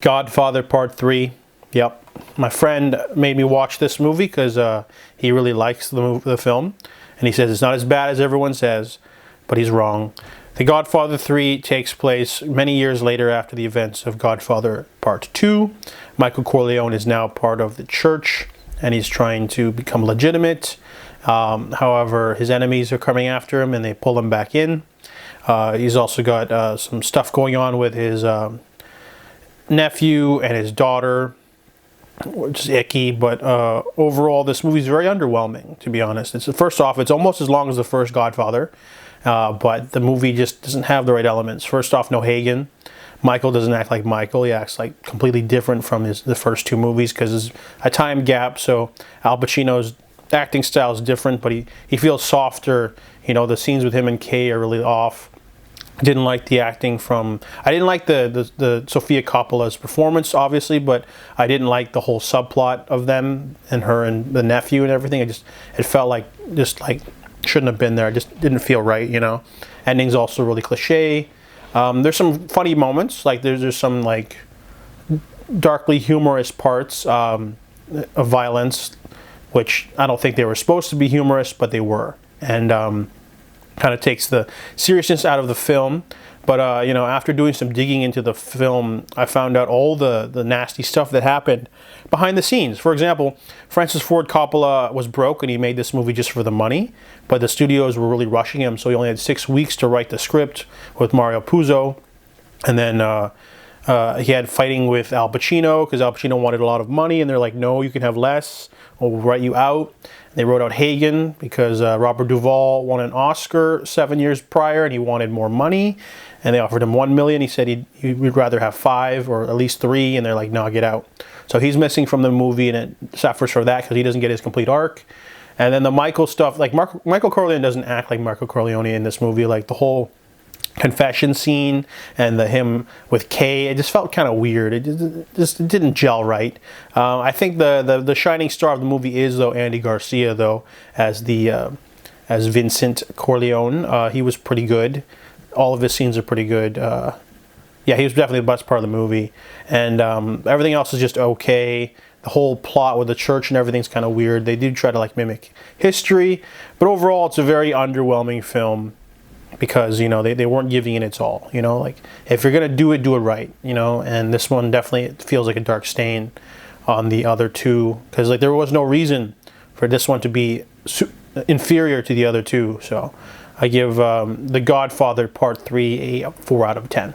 Godfather Part 3. Yep. My friend made me watch this movie because he really likes the film. And he says it's not as bad as everyone says, but he's wrong. The Godfather 3 takes place many years later after the events of Godfather Part 2. Michael Corleone is now part of the church, and he's trying to become legitimate. However, his enemies are coming after him, and they pull him back in. He's also got some stuff going on with his nephew and his daughter, which is icky, but overall this movie is very underwhelming, to be honest. First off, it's almost as long as the first Godfather, but the movie just doesn't have the right elements. First off, no Hagen. Michael doesn't act like Michael. He acts like completely different from the first two movies because there's a time gap, so Al Pacino's acting style is different, but he feels softer. You know, the scenes with him and Kay are really off. Didn't like the acting from... I didn't like the Sofia Coppola's performance, obviously, but I didn't like the whole subplot of them and her and the nephew and everything. It felt like shouldn't have been there. It just didn't feel right, you know. Ending's also really cliche. There's some funny moments, like there's some like darkly humorous parts of violence, which I don't think they were supposed to be humorous, but they were, and kind of takes the seriousness out of the film. But you know, after doing some digging into the film, I found out all the nasty stuff that happened behind the scenes. For example, Francis Ford Coppola was broke and he made this movie just for the money, but the studios were really rushing him, so he only had 6 weeks to write the script with Mario Puzo. And then he had fighting with Al Pacino because Al Pacino wanted a lot of money, and they're like, no, you can have less, or we'll write you out. They wrote out Hagen because Robert Duvall won an Oscar 7 years prior and he wanted more money, and they offered him $1 million. He said he'd rather have 5 or at least 3, and they're like, no, get out. So he's missing from the movie, and it suffers for that because he doesn't get his complete arc. And then the Michael stuff, like Michael Corleone doesn't act like Michael Corleone in this movie. Like the whole confession scene and him with Kay, it just felt kind of weird. It didn't gel right. I think the shining star of the movie is though Andy Garcia though as Vincent Corleone. He was pretty good. All of his scenes are pretty good. Yeah, he was definitely the best part of the movie, and everything else is just okay. The whole plot with the church and everything's kind of weird. They do try to like mimic history, but overall it's a very underwhelming film. Because, you know, they weren't giving it its all, you know, like, if you're going to do it right, you know, and this one definitely feels like a dark stain on the other two, because, like, there was no reason for this one to be inferior to the other two, so I give The Godfather Part 3 a 4 out of 10.